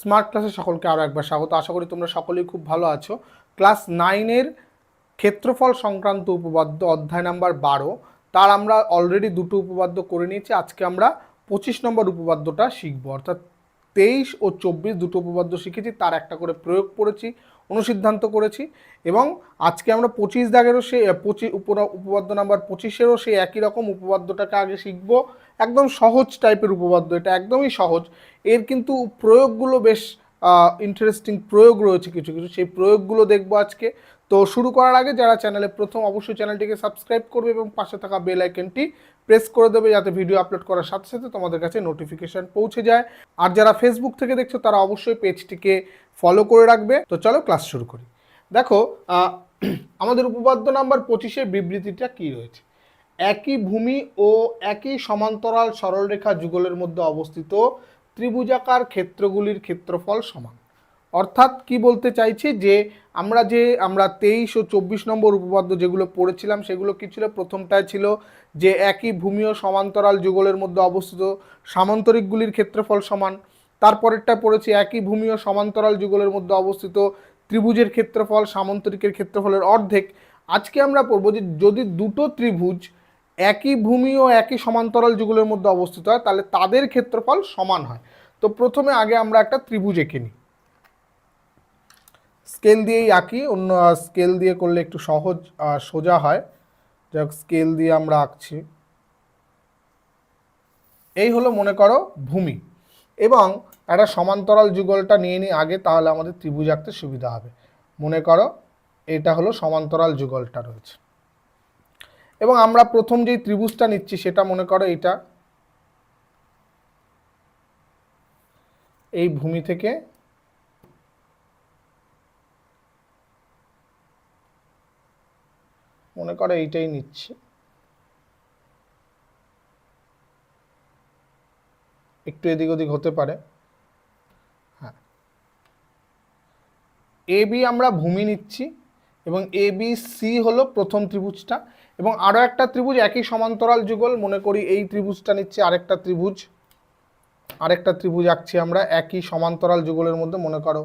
Smart ক্লাসে সকলকে আরও একবার স্বাগত। আশা করি তোমরা সকলেই খুব ভালো আছো। ক্লাস 9-এর ক্ষেত্রফল সংক্রান্ত উপপাদ্য অধ্যায় নাম্বার 12, তার আমরা অলরেডি দুটো উপপাদ্য করে নিয়েছি। আজকে আমরা 25 নম্বর উপপাদ্যটা শিখব, অর্থাৎ 23 ও 24 দুটো উপপাদ্য শিখেছি, তার একটা করে প্রয়োগ করেছি, অনুসিদ্ধান্ত করেছি, এবং আজকে আমরা 25 দাগেরও সেই উপপাদ্য নাম্বার 25-এরও সেই একই রকম উপপাদ্যটাকে আগে শিখব। একদম সহজ টাইপের উপপাদ্য, এটা একদমই সহজ। এর কিন্তু প্রয়োগগুলো বেশ ইন্টারেস্টিং প্রয়োগ রয়েছে কিছু কিছু, সেই প্রয়োগগুলো দেখবো আজকে। তো শুরু করার আগে যারা চ্যানেলে প্রথম, অবশ্যই চ্যানেলটিকে সাবস্ক্রাইব করবে এবং পাশে থাকা বেল আইকনটি প্রেস করে দেবে, যাতে ভিডিও আপলোড করার সাথে সাথে তোমাদের কাছে নোটিফিকেশন পৌঁছে যায়। আর যারা ফেসবুক থেকে দেখছো তারা অবশ্যই পেজটিকে ফলো করে রাখবে। তো চলো ক্লাস শুরু করি। দেখো, আমাদের উপপাদ্য নাম্বার 25-এর বিবৃতিটা কি রয়েছে। একই ভূমি ও একই সমান্তরাল সরলরেখা যুগলের মধ্যে অবস্থিত ত্রিভুজাকার ক্ষেত্রগুলির ক্ষেত্রফল সমান। অর্থাৎ কি বলতে চাইছি, যে আমরা 23 ও 24 নম্বর উপপাদ্য যেগুলো পড়েছিলাম সেগুলো কি ছিল। প্রথমটায় ছিল যে একই ভূমি ও সমান্তরাল যুগলের মধ্যে অবস্থিত সামান্তরিকগুলির ক্ষেত্রফল সমান। তারপরেরটা পড়েছি একই ভূমি ও সমান্তরাল যুগলের মধ্যে অবস্থিত ত্রিভুজের ক্ষেত্রফল সামান্তরিকের ক্ষেত্রফলের অর্ধেক। আজকে আমরা পড়ব যে যদি দুটো ত্রিভুজ একই ভূমি ও একই সমান্তরাল যুগলের মধ্যে অবস্থিত হয় তাহলে তাদের ক্ষেত্রফল সমান হয়। তো প্রথমে আগে আমরা একটা ত্রিভুজ এঁকে নিই। স্কেল দিয়েই আঁকি, অন্য স্কেল দিয়ে করলে একটু সোজা হয়। যাক, স্কেল দিয়ে আমরা আঁকছি। এই হলো মনে করো ভূমি, এবং একটা সমান্তরাল যুগলটা নিয়ে নিই আগে, তাহলে আমাদের ত্রিভুজ আঁকতে সুবিধা হবে। মনে করো এটা হলো সমান্তরাল যুগলটা রয়েছে, এবং আমরা প্রথম যেই ত্রিভুজটা নিচ্ছি সেটা মনে করো এটা এই ভূমি থেকে মনে করো এইটাই নিচ্ছি। একটু এদিক ওদিক হতে পারে। হ্যাঁ, এ বি আমরা ভূমি নিচ্ছি, এবং এ বি সি হলো প্রথম ত্রিভুজটা, এবং আরও একটা ত্রিভুজ একই সমান্তরাল যুগল, মনে করি এই ত্রিভুজটা নিচ্ছি। আরেকটা ত্রিভুজ আঁকছি আমরা একই সমান্তরাল যুগলের মধ্যে, মনে করো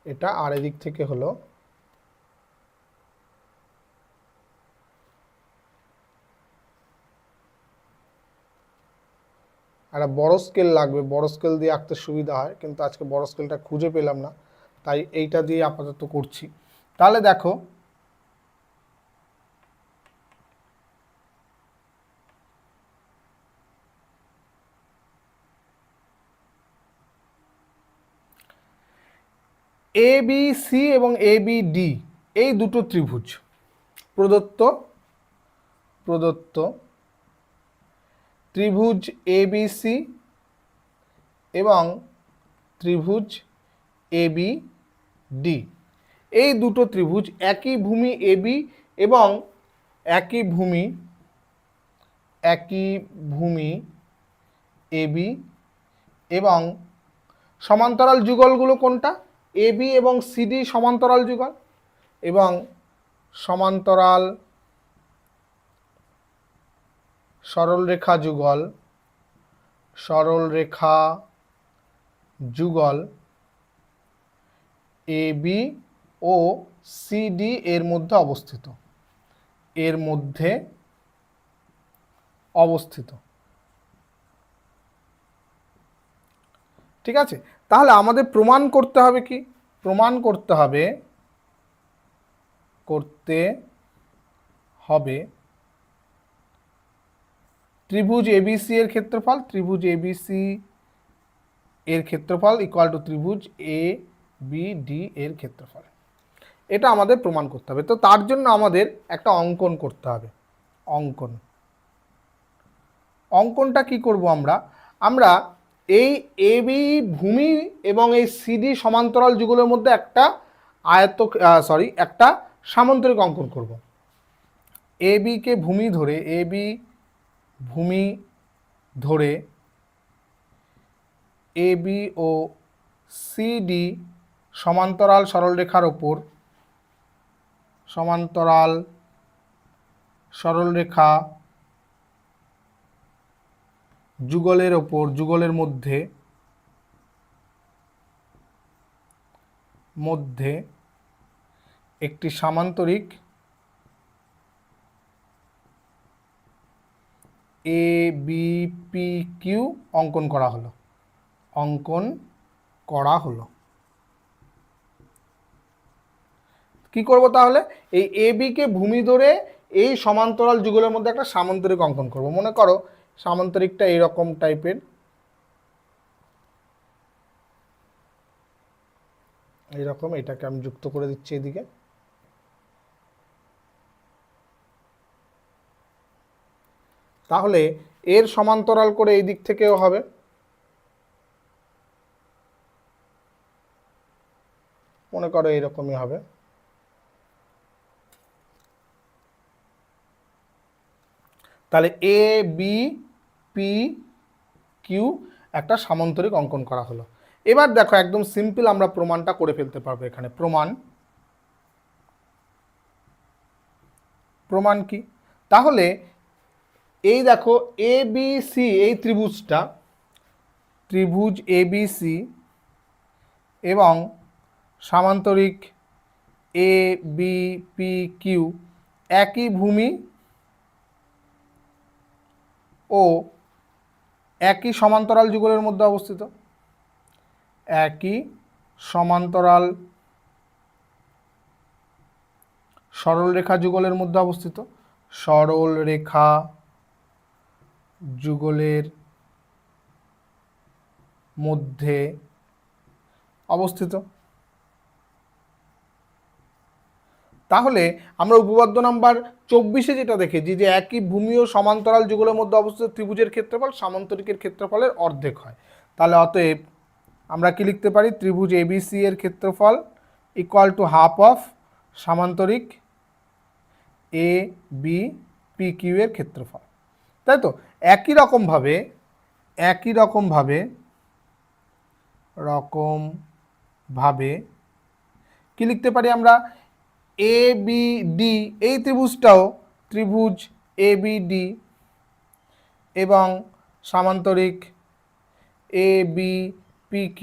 এটা, আর এদিক থেকে হলো একটা বড় স্কেল লাগবে, বড় স্কেল দিয়ে আঁকতে সুবিধা হয়, কিন্তু আজকে বড় স্কেলটা খুঁজে পেলাম না, তাই এইটা দিয়ে আপাতত করছি। তাহলে দেখো, এ বি সি এবং এ বি ডি এই দুটো ত্রিভুজ প্রদত্ত ত্রিভুজ এ বি সি এবং ত্রিভুজ এ বি ডি, এই দুটো ত্রিভুজ একই ভূমি এ বি এবং একই ভূমি এ বি, এবং সমান্তরাল যুগলগুলো কোনটা, এ বি এবং সিডি সমান্তরাল যুগল, এবং সমান্তরাল সরলরেখা যুগল এ বি ও সিডি এর মধ্যে অবস্থিত। ঠিক আছে, তাহলে আমাদের প্রমাণ করতে হবে কি, প্রমাণ করতে হবে ত্রিভুজ এবিসি এর ক্ষেত্রফল ইকুয়াল টু ত্রিভুজ এ বি ডি এর ক্ষেত্রফল। এটা আমাদের প্রমাণ করতে হবে। তো তার জন্য আমাদের একটা অঙ্কন করতে হবে। অঙ্কনটা কি করব আমরা এই এ বি ভূমি এবং এই সিডি সমান্তরাল যুগলের মধ্যে একটা একটা সামান্তরিক অঙ্কন করব। এ বিকে ভূমি ধরে এ বি ও সিডি সমান্তরাল সরলরেখার ওপর সরলরেখা যুগলের ওপর যুগলের মধ্যে মধ্যে একটি সামান্তরিক ABPQ অঙ্কন করা হলো কি করব তাহলে? এই AB কে ভূমি ধরে এই সমান্তরাল যুগলের মধ্যে একটা সামান্তরিক অঙ্কন করব। মনে করো সামান্তরিকটা এইরকম টাইপের, এইরকম, এটাকে আমি যুক্ত করে দিচ্ছি এদিকে। তাহলে এর সমান্তরাল করে এই দিক থেকেও হবে, মনে করো এইরকমই হবে। তাহলে ABPQ একটা সামান্তরিক অঙ্কন করা হলো। এবার দেখো একদম সিম্পল আমরা প্রমাণটা করে ফেলতে পারবো এখানে। প্রমাণ কি? তাহলে এই দেখো ABC, এই ত্রিভুজ ABC এবং সামান্তরিক ABPQ একই ভূমি ও একই সমান্তরাল যুগলের মধ্যে অবস্থিত। একই সমান্তরাল সরলরেখা যুগলের মধ্যে অবস্থিত। সরলরেখা যুগলের মধ্যে অবস্থিত। তাহলে আমরা উপপাদ্য নাম্বার 24-এ যেটা দেখেছি যে একই ভূমি ও সমান্তরাল যুগলের মধ্যে অবস্থিত ত্রিভুজের ক্ষেত্রফল সামান্তরিকের ক্ষেত্রফলের অর্ধেক হয়। তাহলে অতএব আমরা কি লিখতে পারি? ত্রিভুজ ABC এর ক্ষেত্রফল ইকুয়াল টু হাফ অফ সামান্তরিক ABPQ এর ক্ষেত্রফল, তাই তো? একই রকমভাবে কি লিখতে পারি আমরা? ABD, এই ত্রিভুজটাও ত্রিভুজ ABD এবং সামান্তরিক ABPQ,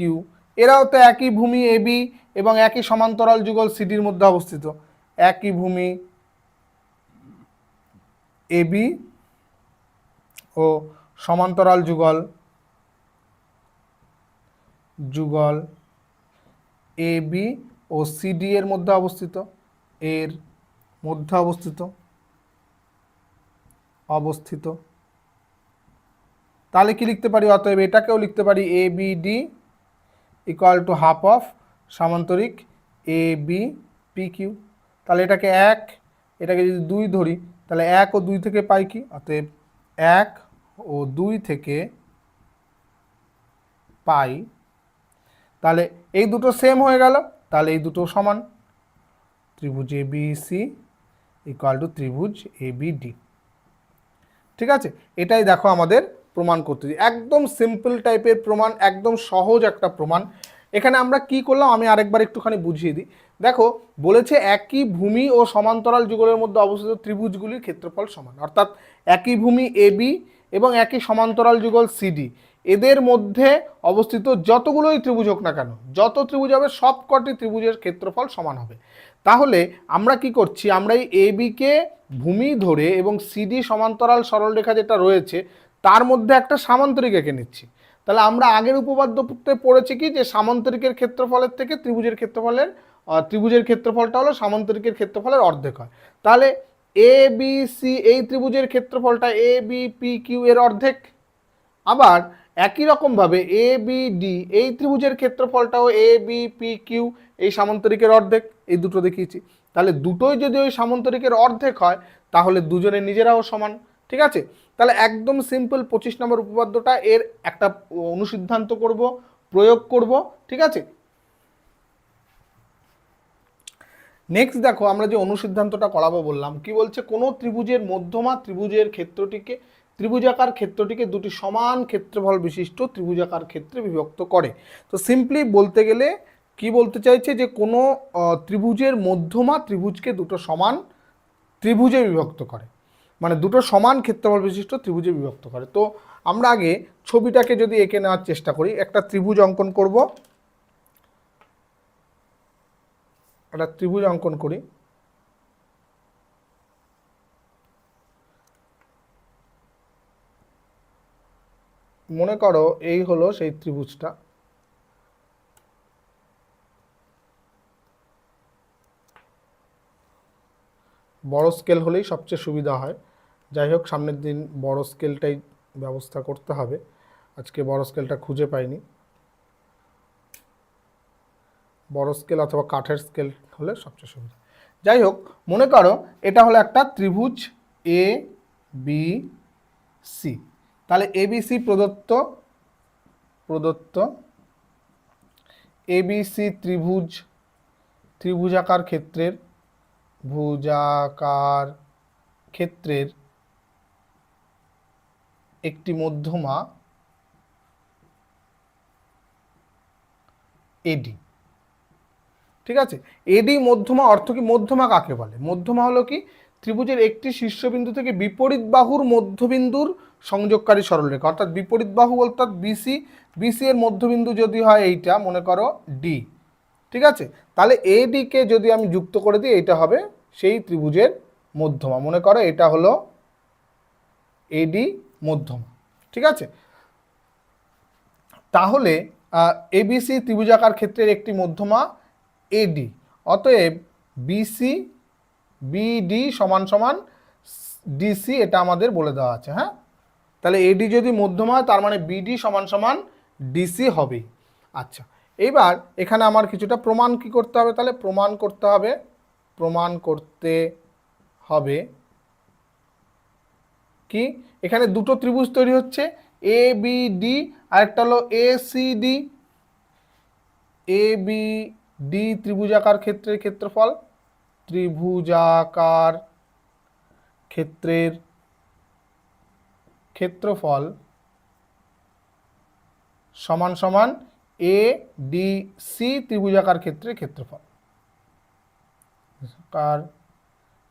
এরাও তো একই ভূমি AB এবং একই সমান্তরাল যুগল CDর মধ্যে অবস্থিত। একই ভূমি AB ও সমান্তরাল যুগল AB ও CD এর মধ্যে অবস্থিত। তাহলে কি লিখতে পারি? অতএব এটাকেও লিখতে পারি ABD equal to half of সামান্তরিক ABPQ। তাহলে এটাকে 1, এটাকে যদি 2 ধরি তাহলে 1 ও 2 থেকে পাই কি? অতএব 1 ও 2 থেকে পাই। তাহলে এই দুটো সেম হয়ে গেল, তাহলে এই দুটো সমান। ত্রিভুজ ABC ইকুয়াল টু ত্রিভুজ ABD। ঠিক আছে, এটাই দেখো আমাদের প্রমাণ করতে দিই। একদম সিম্পল টাইপের প্রমাণ, একদম সহজ একটা প্রমাণ। এখানে আমরা কি করলাম আমি আরেকবার একটুখানি বুঝিয়ে দিই। দেখো বলেছে একই ভূমি ও সমান্তরাল যুগলের মধ্যে অবস্থিত ত্রিভুজগুলির ক্ষেত্রফল সমান, অর্থাৎ একই ভূমি AB এবং একই সমান্তরাল যুগল CD, এদের মধ্যে অবস্থিত যতগুলোই ত্রিভুজ হোক না কেন, যত ত্রিভুজ হবে সবকটি ত্রিভুজের ক্ষেত্রফল সমান হবে। তাহলে আমরা কি করছি? আমরা এই AB কে ভূমি ধরে এবং CD সমান্তরাল সরলরেখা যেটা রয়েছে তার মধ্যে একটা সামান্তরিক এঁকে নিচ্ছি। তাহলে আমরা আগের উপপাদ্যতে পড়েছি কি যে সামান্তরিকের ক্ষেত্রফলের থেকে ত্রিভুজের ক্ষেত্রফলটা হলো সামান্তরিকের ক্ষেত্রফলের অর্ধেক হয়। তাহলে ABC, এই ত্রিভুজের ক্ষেত্রফলটা ABPQ এর অর্ধেক। আবার একই রকমভাবে ABD, এই ত্রিভুজের ক্ষেত্রফলটাও ABPQ এই সামান্তরিকের অর্ধেক। এই দুটো দেখিয়েছি। তাহলে দুটোই যদি ওই সামান্তরিকের অর্ধেক হয় তাহলে দুজনে নিজেরাও সমান। ঠিক আছে, তাহলে একদম সিম্পল 25 নম্বর উপপাদ্যটা এর একটা অনুসিদ্ধান্ত করব, প্রয়োগ করব। ঠিক আছে, নেক্সট দেখো আমরা যে অনুসিদ্ধান্তটা করাবো বললাম, কি বলছে? কোনো ত্রিভুজের মধ্যমা ত্রিভুজাকার ক্ষেত্রটিকে দুটি সমান ক্ষেত্রফল বিশিষ্ট ত্রিভুজাকার ক্ষেত্রে বিভক্ত করে। তো সিম্পলি বলতে গেলে কি বলতে চাইছে যে কোনো ত্রিভুজের মধ্যমা ত্রিভুজকে দুটো সমান ত্রিভুজে বিভক্ত করে। মানে দুটো সমান ক্ষেত্রফল বিশিষ্ট ত্রিভুজে বিভক্ত করে। তো আমরা আগে ছবিটাকে যদি এঁকে নেওয়ার চেষ্টা করি, একটা ত্রিভুজ অঙ্কন করব, একটা ত্রিভুজ অঙ্কন করি। মনে করো এই হলো সেই ত্রিভুজটা, বড় স্কেল হলেই সবচেয়ে সুবিধা হয়। যাই হোক, সামনের দিন বড় স্কেলটাই ব্যবস্থা করতে হবে, আজকে বড় স্কেলটা খুঁজে পাইনি। বড় স্কেল অথবা কাঠের স্কেল হলে সবচেয়ে সুবিধা। যাই হোক, মনে করো এটা হলো একটা ত্রিভুজ এ বি সি। তাহলে এবিসি প্রদত্ত এবিসি ত্রিভুজাকার ক্ষেত্রের একটি মধ্যমা এডি। ঠিক আছে, এডি মধ্যমা অর্থ কি? মধ্যমা কাকে বলে? মধ্যমা হলো কি? ত্রিভুজের একটি শীর্ষবিন্দু থেকে বিপরীত বাহুর মধ্যবিন্দুর সংযোগকারী সরলরেখা, অর্থাৎ বিপরীত বাহু অর্থাৎ বিসি এর মধ্যবিন্দু যদি হয় এইটা, মনে করো ডি। ঠিক আছে, তাহলে এডিকে যদি আমি যুক্ত করে দিই, এটা হবে সেই ত্রিভুজের মধ্যমা। মনে করো এটা হলো এডি মধ্যমা। ঠিক আছে, তাহলে এবিসি ত্রিভুজাকার ক্ষেত্রের একটি মধ্যমা এডি। অতএব বিসি বিডি সমান সমান ডিসি, এটা আমাদের বলে দেওয়া আছে। হ্যাঁ, তাহলে এডি যদি মধ্যমা হয়, তার মানে বিডি সমান সমান ডিসি হবে। আচ্ছা, এবার এখানে আমার কিছুটা প্রমাণ কি করতে হবে? তাহলে প্রমাণ করতে হবে কি? এখানে দুটো ত্রিভুজ তৈরি হচ্ছে, এ বি ডি, আরেকটা হলো A C D. A B D ত্রিভুজাকার ক্ষেত্রের ক্ষেত্রফল, ত্রিভুজাকার ক্ষেত্রের ক্ষেত্রফল সমান সমান এ ডি সি ত্রিভুজাকার ক্ষেত্রের ক্ষেত্রফল।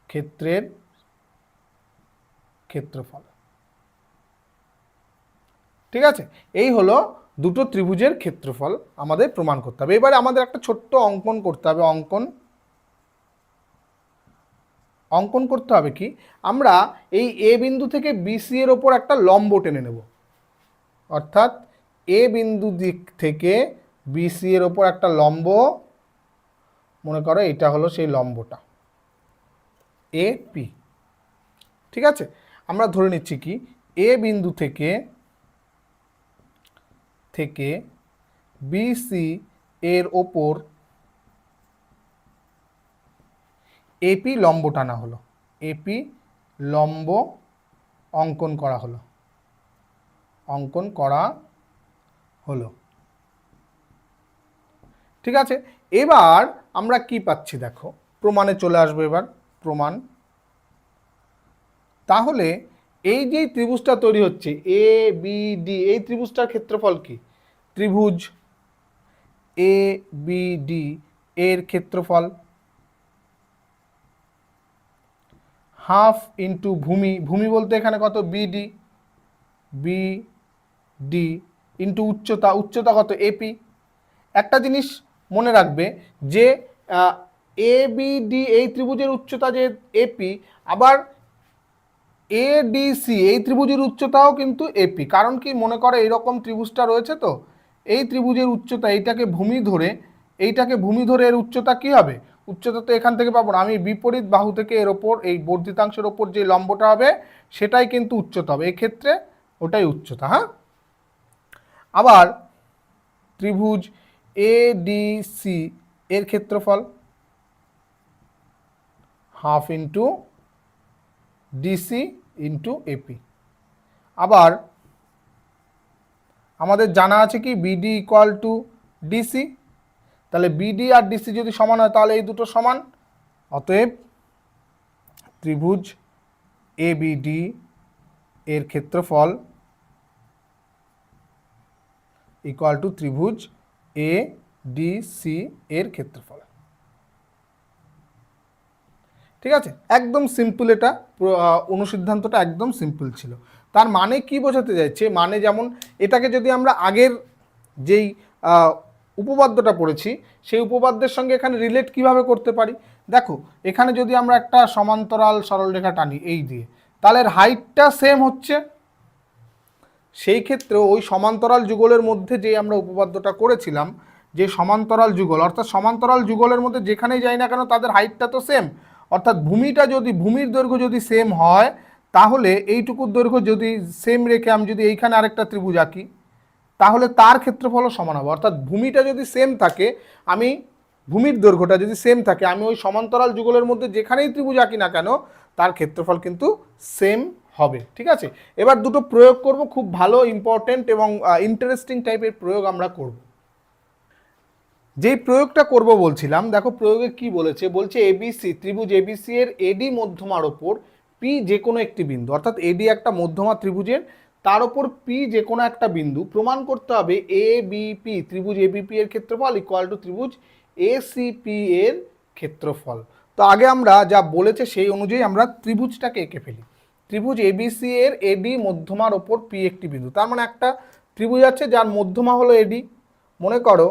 ক্ষেত্রের ক্ষেত্রফল। ঠিক আছে, এই হলো দুটো ত্রিভুজের ক্ষেত্রফল আমাদের প্রমাণ করতে হবে। এবারে আমাদের একটা ছোট্ট অঙ্কন করতে হবে। অঙ্কন করতে হবে কি? আমরা এই এ বিন্দু থেকে বিসি এর ওপর একটা লম্ব টেনে নেব, অর্থাৎ এ বিন্দু দিক থেকে বিসি এর ওপর একটা লম্ব, মনে করো এটা হলো সেই লম্বটা এ পি। ঠিক আছে, আমরা ধরে নিচ্ছি কি এ বিন্দু থেকে বিসি এর ওপর এপি লম্ব টানা হলো, এপি লম্ব অঙ্কন করা হলো। ঠিক আছে, এবার আমরা কি পাচ্ছি দেখো, প্রমাণে চলে আসবে এবার প্রমাণ। তাহলে এই যে ত্রিভুজটা তৈরি হচ্ছে এ বি ডি, এই ত্রিভুজটার ক্ষেত্রফল কি? ত্রিভুজ এ বি ডি এর ক্ষেত্রফল হাফ ইন্টু ভূমি বলতে এখানে কত? বিডি ইন্টু উচ্চতা কত? এপি। একটা জিনিস মনে রাখবে যে এ বি ডি এই ত্রিভুজের উচ্চতা যে এপি, আবার এডিসি এই ত্রিভুজের উচ্চতাও কিন্তু এপি। কারণ কি? মনে করো এইরকম ত্রিভুজটা রয়েছে, তো এই ত্রিভুজের উচ্চতা, এইটাকে ভূমি ধরে এর উচ্চতা কি হবে? উচ্চতা তো এখান থেকে পাবো না, আমি বিপরীত বাহু থেকে এর ওপর এই বর্ধিতাংশের ওপর যে লম্বটা হবে সেটাই কিন্তু উচ্চতা হবে, এক্ষেত্রে ওটাই উচ্চতা। হ্যাঁ, আবার ত্রিভুজ এডিসি এর ক্ষেত্রফল half into DC into AP. আবার আমাদের জানা আছে কি বিডি ইকুয়াল টু ডিসি, তাহলে বিডি আর ডিসি যদি সমান হয় তাহলে এই দুটো সমান। অতএব ত্রিভুজ এবিডি এর ক্ষেত্রফল ইকুয়াল টু ত্রিভুজ এডিসি এর ক্ষেত্রফল। ঠিক আছে, একদম সিম্পল, এটা অনুসিদ্ধান্তটা একদম সিম্পল ছিল। তার মানে কি বোঝাতে যাচ্ছে, মানে যেমন এটাকে যদি আমরা আগের যেই উপপাদ্যটা পড়েছি সেই উপপাদ্যের সঙ্গে এখানে রিলেট কিভাবে করতে পারি, দেখো এখানে যদি আমরা একটা সমান্তরাল সরলরেখা টানি এই দিয়ে, তাহলে হাইটটা সেম হচ্ছে, সেই ক্ষেত্রে ওই সমান্তরাল যুগলের মধ্যে যে আমরা উপপাদ্যটা করেছিলাম, যে সমান্তরাল যুগল, অর্থাৎ সমান্তরাল যুগলের মধ্যে যেখানেই যাই না কেন তাদের হাইটটা তো সেম, অর্থাৎ ভূমির দৈর্ঘ্য যদি সেম হয়, তাহলে এইটুকুর দৈর্ঘ্য যদি সেম রেখে আমি যদি এইখানে আরেকটা ত্রিভুজ আঁকি, তাহলে তার ক্ষেত্রফলও সমান হবে। অর্থাৎ ভূমিটা যদি সেম থাকে, আমি ভূমির দৈর্ঘ্যটা যদি সেম থাকে, আমি ওই সমান্তরাল যুগলের মধ্যে যেখানেই ত্রিভুজ আঁকি না কেন তার ক্ষেত্রফল কিন্তু সেম হবে। ঠিক আছে, এবার দুটো প্রয়োগ করব, খুব ভালো ইম্পর্টেন্ট এবং ইন্টারেস্টিং টাইপের প্রয়োগ আমরা করব। যেই প্রয়োগটা করব বলছিলাম, দেখো প্রয়োগে কি বলেছে, বলছে এবিসি, ত্রিভুজ এবিসি এর এডি মধ্যমার ওপর পি যে কোনো একটি বিন্দু, অর্থাৎ এডি একটা মধ্যমা ত্রিভুজের, তার ওপর পি যে কোনো একটা বিন্দু, প্রমাণ করতে হবে এ বিপি, ত্রিভুজ এবিপি এর ক্ষেত্রফল ইকুয়াল টু ত্রিভুজ এসিপি এর ক্ষেত্রফল। তো আগে আমরা যা বলেছে সেই অনুযায়ী আমরা ত্রিভুজটাকে এঁকে ফেলি। ত্রিভুজ এবিসি এর এডি মধ্যমার ওপর পি একটি বিন্দু, তার মানে একটা ত্রিভুজ আছে যার মধ্যমা হলো এডি। মনে করো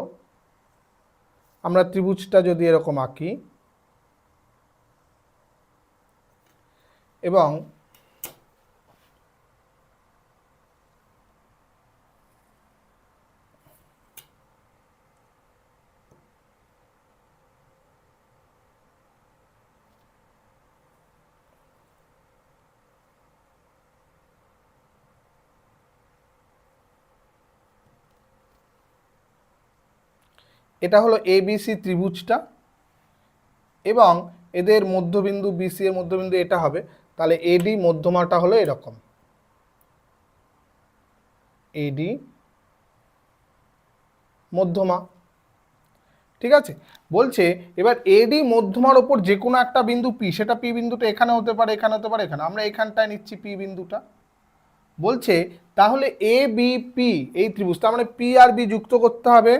আমরা ত্রিভুজটা যদি এরকম আঁকি এবং এটা হলো এবিসি ত্রিভুজটা এবং এদের মধ্যবিন্দু বিসি এর মধ্যবিন্দু এটা হবে, তাহলে এডি মধ্যমাটা হলো এরকম, এডি মধ্যমা। ঠিক আছে, বলছে এবার এডি মধ্যমার ওপর যে কোনো একটা বিন্দু পি, সেটা পি বিন্দুটা এখানে হতে পারে, এখানে হতে পারে, এখানে, আমরা এখানটায় নিচ্ছি পি বিন্দুটা। বলছে তাহলে এ বিপি এই ত্রিভুজ, তার মানে পি আর বি যুক্ত করতে হবে,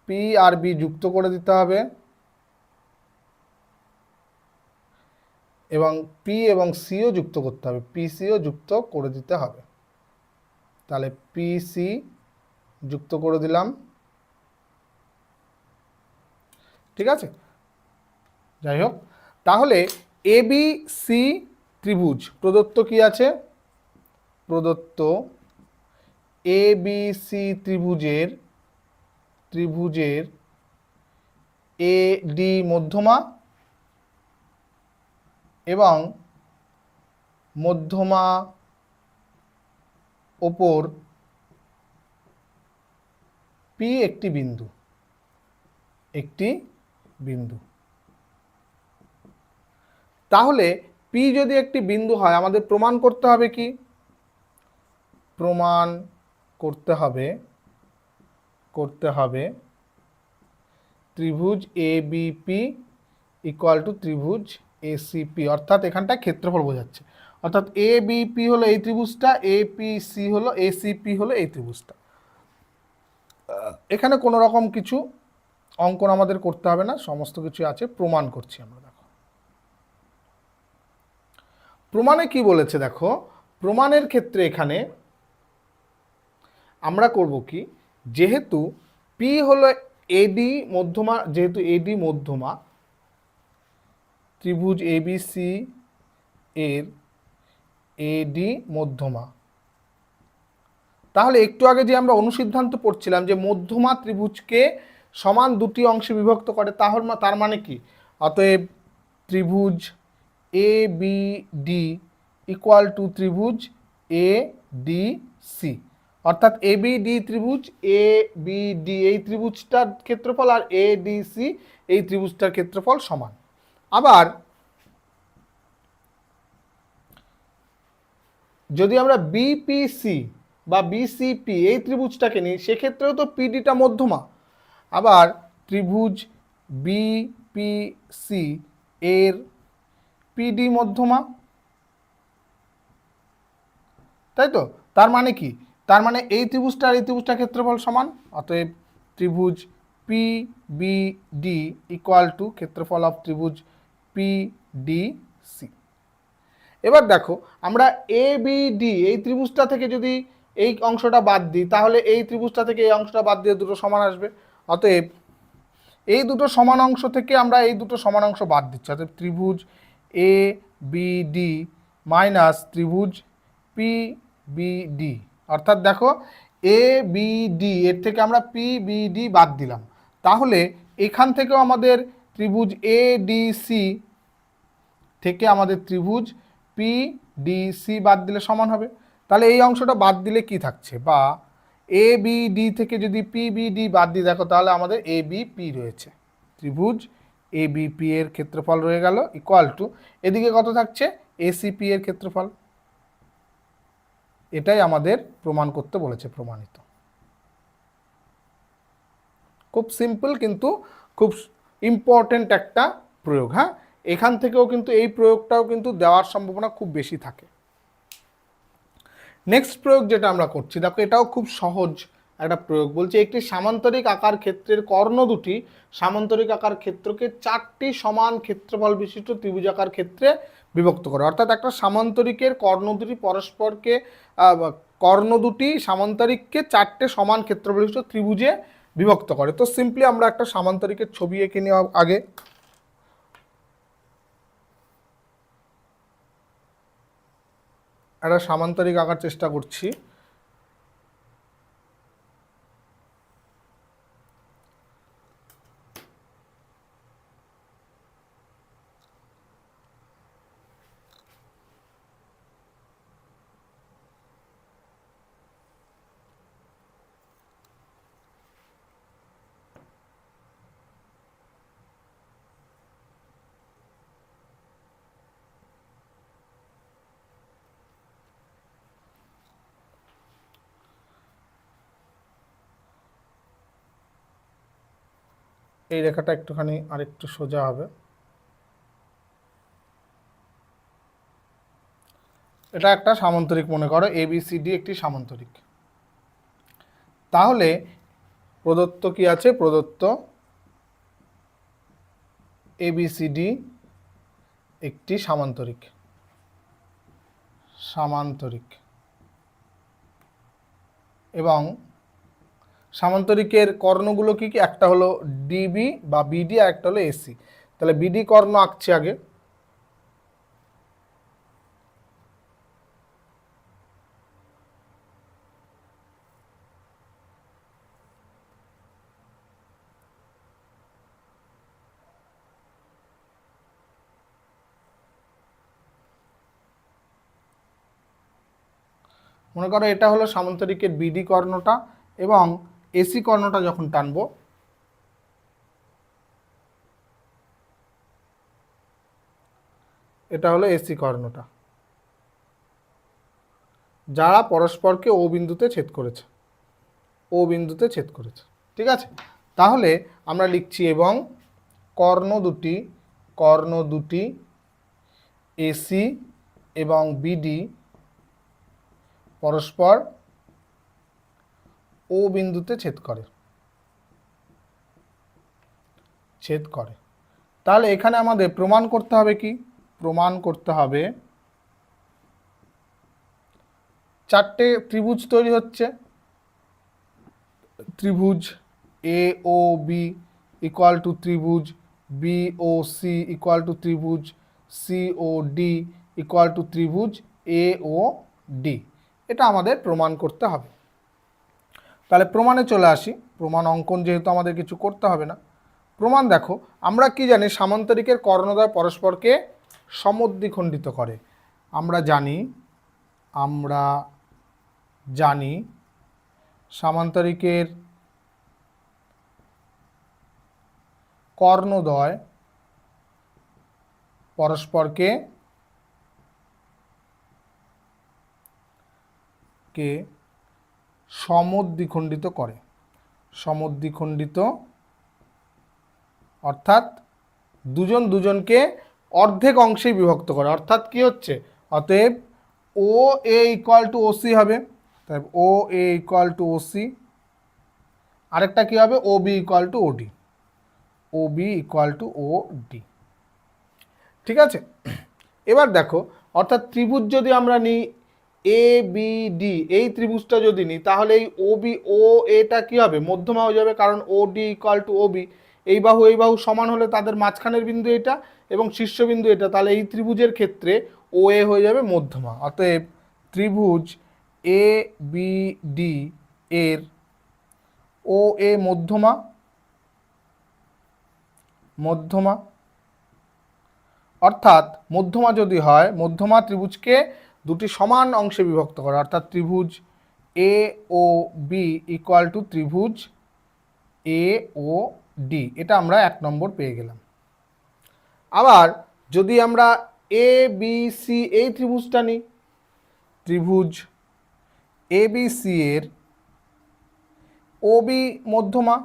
পি আর বি যুক্ত করে দিতে হবে এবং পি এবং সিও যুক্ত করতে হবে, পিসিও যুক্ত করে দিতে হবে। তাহলে পিসি যুক্ত করে দিলাম। ঠিক আছে, যাই হোক, তাহলে এবিসি ত্রিভুজ প্রদত্ত কি আছে, প্রদত্ত এবিসি ত্রিভুজের এডি মধ্যমা এবং মধ্যমা ওপর পি একটি বিন্দু, তাহলে পি যদি একটি বিন্দু হয়, আমাদের প্রমাণ করতে হবে কি, প্রমাণ করতে হবে ত্রিভুজ এ বিপি ইকুয়াল টু ত্রিভুজ এসিপি, অর্থাৎ এখানটা ক্ষেত্রফল বোঝাচ্ছে, অর্থাৎ এ বিপি হলো এই ত্রিভুজটা, এপিসি হলো, এসিপি হলো এই ত্রিভুজটা। এখানে কোনো রকম কিছু অঙ্কন আমাদের করতে হবে না, সমস্ত কিছু আছে, প্রমাণ করছি আমরা। দেখো প্রমাণে কি বলেছে, দেখো প্রমাণের ক্ষেত্রে এখানে আমরা করব কি, যেহেতু পি হলো এডি মধ্যমা, যেহেতু এডি মধ্যমা, ত্রিভুজ এবিসি এর এডি মধ্যমা, তাহলে একটু আগে যে আমরা অনুসিদ্ধান্ত পড়ছিলাম যে মধ্যমা ত্রিভুজকে সমান দুটি অংশে বিভক্ত করে, তার মানে কি, অতএব ত্রিভুজ এ বি ডি ইকুয়াল টু ত্রিভুজ এ ডি সি, অর্থাৎ এ বি ডি ত্রিভুজ, এ বি ডি এই ত্রিভুজটার ক্ষেত্রফল আর এ ডি সি এই ত্রিভুজটার ক্ষেত্রফল সমান। আবার যদি আমরা বিপিসি বা বিসিপি এই ত্রিভুজটাকে নিই, সেক্ষেত্রেও তো পিডিটা মধ্যমা, আবার ত্রিভুজ বিপিসি এর পিডি মধ্যমা, তাই তো, তার মানে কি, তার মানে এই ত্রিভুজটা আর এই ত্রিভুজটার ক্ষেত্রফল সমান, অতএব ত্রিভুজ P B D equal to ক্ষেত্রফল অফ ত্রিভুজ পি ডি সি। এবার দেখো আমরা এ বি ডি এই ত্রিভুজটা থেকে যদি এই অংশটা বাদ দিই তাহলে এই ত্রিভুজটা থেকে এই অংশটা বাদ দিয়ে দুটো সমান আসবে। অতএব এই দুটো সমান অংশ থেকে আমরা এই দুটো সমান অংশ বাদ দিচ্ছি। অতএব ত্রিভুজ এ বি ডি মাইনাস ত্রিভুজ পি বি ডি, অর্থাৎ দেখো এ বি ডি এর থেকে আমরা পি বি ডি বাদ দিলাম, তাহলে এখান থেকেও আমাদের ত্রিভুজ এ ডি সি থেকে আমাদের ত্রিভুজ পি ডি সি বাদ দিলে সমান হবে। তাহলে এই অংশটা বাদ দিলে কি থাকছে, বা এ বি ডি থেকে যদি পি বি ডি বাদ দিই দেখো তাহলে আমাদের এ বি পি রয়েছে, ত্রিভুজ এ বি পি এর ক্ষেত্রফল রয়ে গেল ইকুয়াল টু এদিকে কত থাকছে এসিপি এর ক্ষেত্রফল। এটাই আমাদের প্রমাণ করতে বলেছে, প্রমাণিত। খুব সিম্পল কিন্তু খুব ইম্পর্টেন্ট একটা প্রয়োগ। হ্যাঁ, এখান থেকেও কিন্তু এই প্রয়োগটাও কিন্তু দেওয়ার সম্ভাবনা খুব বেশি থাকে। নেক্সট প্রয়োগ যেটা আমরা করছি দেখো এটাও খুব সহজ একটা প্রয়োগ। বলছে একটি সামান্তরিক আকার ক্ষেত্রের কর্ণ দুটি সামান্তরিক আকার ক্ষেত্রকে 4টি সমান ক্ষেত্রফল বিশিষ্ট ত্রিভুজাকার ক্ষেত্রে বিভক্ত করে। অর্থাৎ একটা সামান্তরিকের কর্ণ দুটি পরস্পরকে কর্ণ দুটি সামান্তরিককে 4টে সমান ক্ষেত্রফল বিশিষ্ট ত্রিভুজে বিভক্ত করে। তো সিম্পলি আমরা একটা সামান্তরিকের ছবি এঁকে নেওয়া আগে। একটা সামান্তরিক আঁকার চেষ্টা করছি। এই রেখাটা একটুখানি আরেকটু সোজা হবে। এটা একটা সামান্তরিক মনে করো, এবিসিডি একটি সামান্তরিক। তাহলে প্রদত্ত কি আছে, প্রদত্ত এবিসিডি একটি সামান্তরিক, এবং সামান্তরিকের কর্ণগুলো কি কি, একটা হলো ডিবি বা বিডি আর একটা হলো এসি। তাহলে বিডি কর্ণ আঁকছি আগে। মনে করো এটা হলো সামান্তরিকের বিডি কর্ণটা, এবং এসি কর্ণটা যখন টানবো এটা হলো এসি কর্ণটা, যারা পরস্পরকে ও বিন্দুতে ছেদ করেছে, ও বিন্দুতে ছেদ করেছে। ঠিক আছে, তাহলে আমরা লিখছি এবং কর্ণ দুটি এসি এবং বিডি পরস্পর ও বিন্দুতে ছেদ করে। তাহলে এখানে আমাদের প্রমাণ করতে হবে কি, প্রমাণ করতে হবে 4টে ত্রিভুজ তৈরি হচ্ছে। ত্রিভুজ A O B equal to ত্রিভুজ B O C equal to ত্রিভুজ C O D equal to ত্রিভুজ এ ও ডি। এটা আমাদের প্রমাণ করতে হবে। তাহলে প্রমাণে চলে আসি। প্রমাণ অঙ্কন যেহেতু আমাদের কিছু করতে হবে না। প্রমাণ দেখো, আমরা কি জানি সামান্তরিকের কর্ণদ্বয় পরস্পরকে সমদ্বিখণ্ডিত করে। আমরা জানি সামান্তরিকের কর্ণদ্বয় পরস্পরকে সমদ্বিখণ্ডিত করে। সমদ্বিখণ্ডিত অর্থাৎ দুজন দুজনকে অর্ধেক অংশে বিভক্ত করে। অর্থাৎ কি হচ্ছে, অতএব O A equal to OC হবে, তাই O A equal to OC. আরেকটা কি হবে, O B equal to OD, O B equal to O D. ঠিক আছে, এবার দেখো অর্থাৎ ত্রিভুজ যদি আমরা নিই এ বি ডি, এই ত্রিভুজটা যদি নিই তাহলে এই ও বি ও এটা কি হবে মধ্যমা হয়ে যাবে, কারণ O D equal to O B, এই বাহু সমান হলে তাদের মাঝখানের বিন্দু এটা এবং শীর্ষবিন্দু এটা, তাহলে এই ত্রিভুজের ক্ষেত্রে ও এ হয়ে যাবে মধ্যমা। অতএব ত্রিভুজ এ বি ডি এর ও এ মধ্যমা, মধ্যমা অর্থাৎ মধ্যমা যদি হয়, মধ্যমা ত্রিভুজকে দুটি সমান অংশে বিভক্ত করে, অর্থাৎ ত্রিভুজ A O B equal to ত্রিভুজ এ ও ডি, এটা আমরা 1 নম্বর পেয়ে গেলাম। আবার যদি আমরা এ বি সি এই ত্রিভুজটা নিই, ত্রিভুজ এ বি সি এর ও বি মধ্যমা,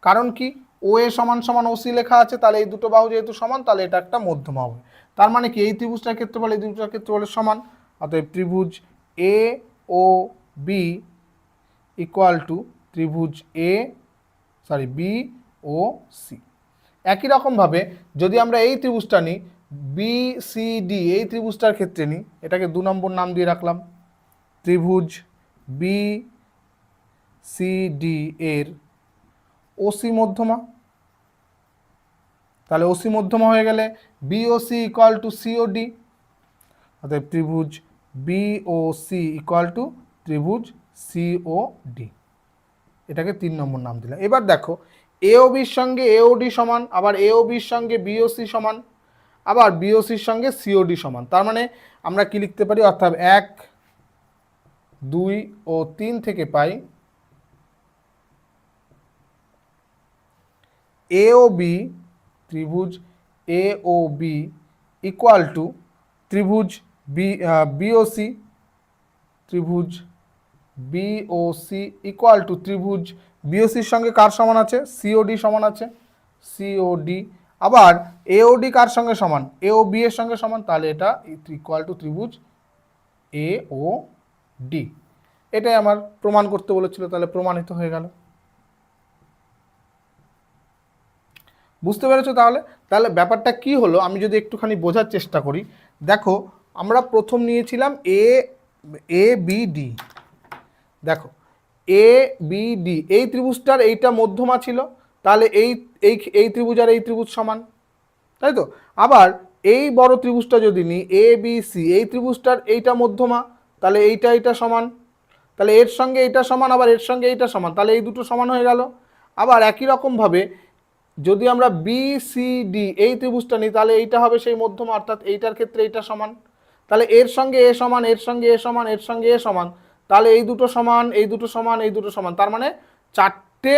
কারণ কি ও এ সমান সমান ও সি লেখা আছে, তাহলে এই দুটো বাহু যেহেতু সমান তাহলে এটা একটা মধ্যমা হবে। তার মানে কি এই ত্রিভুজটার ক্ষেত্রফল এই দুটোর ক্ষেত্রফলের সমান, অতএব ত্রিভুজ A O B equal to ত্রিভুজ বি ও সি। একই রকমভাবে যদি আমরা এই ত্রিভুজটা নিই বি সি ডি, এই ত্রিভুজটার ক্ষেত্রে নিই, এটাকে 2 নম্বর নাম দিয়ে রাখলাম ত্রিভুজ বি সি ডি এর ওসি মধ্যমা, তাহলে ওসি মধ্যমা হয়ে গেলে বিওসি ইকুয়াল টু সিওডি, অর্থাৎ ত্রিভুজ বিওসি ইকুয়াল টু ত্রিভুজ সিওডি, এটাকে 3 নম্বর নাম দিলাম। এবার দেখো এও বির সঙ্গে এওডি সমান, আবার এও বির সঙ্গে বিওসি সমান, আবার বিওসির সঙ্গে সিওডি সমান, তার মানে আমরা কি লিখতে পারি, অর্থাৎ 1 2 ও 3 থেকে পাই এ ও বি, ত্রিভুজ A O B equal to ত্রিভুজ বিওসি, ত্রিভুজ বিওসি ইকুয়াল টু ত্রিভুজ বিওসির সঙ্গে কার সমান আছে, সিওডি সমান আছে, সিওডি, আবার এওডি কার সঙ্গে সমান, এও বি এর সঙ্গে সমান, তাহলে এটা ইকুয়াল টু ত্রিভুজ এ ও ডি। এটাই আমার প্রমাণ করতে বলেছিল, তাহলে প্রমাণিত হয়ে গেল। বুঝতে পেরেছো? তাহলে তাহলে ব্যাপারটা কি হলো আমি যদি একটুখানি বোঝার চেষ্টা করি। দেখো আমরা প্রথম নিয়েছিলাম এ বি ডি, দেখো এ বি ডি এই ত্রিভুজটার এইটা মধ্যমা ছিল, তাহলে এই এই এই ত্রিভুজ আর এই ত্রিভুজ সমান, তাই তো। আবার এই বড় ত্রিভুজটা যদি নিই এ বি সি, এই ত্রিভুজটার এইটা মধ্যমা, তাহলে এইটা সমান, তাহলে এর সঙ্গে এইটা সমান, আবার এর সঙ্গে এইটা সমান, তাহলে এই দুটো সমান হয়ে গেল। আবার একই রকমভাবে যদি আমরা বি সি ডি এই ত্রিভুজটা নিই, তাহলে এইটা হবে সেই মধ্যমা, অর্থাৎ এইটার ক্ষেত্রে এইটা সমান, তাহলে এর সঙ্গে এ সমান, এর সঙ্গে এ সমান, এর সঙ্গে এ সমান, তাহলে এই দুটো সমান, এই দুটো সমান, এই দুটো সমান, তার মানে 4টে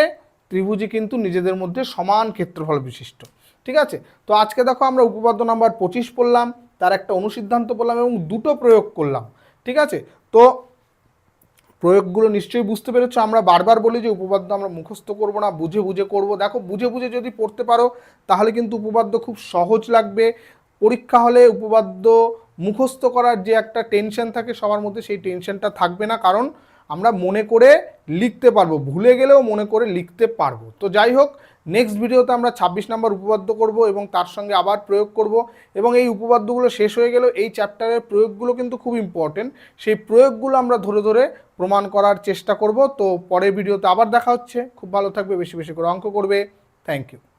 ত্রিভুজই কিন্তু নিজেদের মধ্যে সমান ক্ষেত্রফল বিশিষ্ট। ঠিক আছে, তো আজকে দেখো আমরা উপপাদ্য নাম্বার 25 পড়লাম, তার একটা অনুসিদ্ধান্ত পড়লাম এবং দুটো প্রয়োগ করলাম। ঠিক আছে, তো প্রয়োগগুলো নিশ্চয়ই বুঝতে পেরেছো। আমরা বারবার বলি যে উপপাদ্য আমরা মুখস্থ করব না, বুঝে বুঝে করব। দেখো বুঝে বুঝে যদি পড়তে পারো তাহলে কিন্তু উপপাদ্য খুব সহজ লাগবে। পরীক্ষা হলে উপপাদ্য মুখস্থ করার যে একটা টেনশন থাকে সবার মধ্যে, সেই টেনশনটা থাকবে না, কারণ আমরা মনে করে লিখতে পারবো, ভুলে গেলেও মনে করে লিখতে পারবো। তো যাই হোক, নেক্সট ভিডিওতে আমরা 26 নম্বর উপপাদ্য করব এবং তার সঙ্গে আবার প্রয়োগ করব, এবং এই উপপাদ্যগুলো শেষ হয়ে গেল, এই চ্যাপ্টারের প্রয়োগগুলো কিন্তু খুব ইম্পর্টেন্ট, সেই প্রয়োগগুলো আমরা ধরে ধরে প্রমাণ করার চেষ্টা করব। তো পরের ভিডিওতে আবার দেখা হচ্ছে, খুব ভালো থাকবে, বেশি বেশি করে অঙ্ক করবে। Thank you.